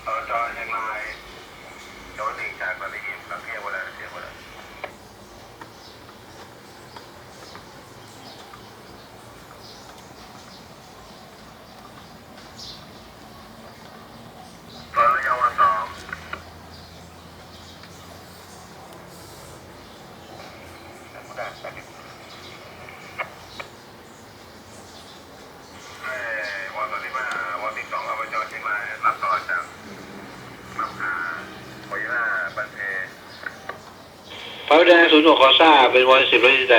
จอเชียงรายจอหนึ่งจากปฏิหินเราเทียบกันเลยเทียบกันเลยตอนระยะวันสองวันตอนที่มาวันที่สองเอาไปจอเชียงรายรับต่อจากน้ำหาโคย่าบันเท พระวิทยาศูนย์หกคอซ่าเป็นวัน10 รถที่ใด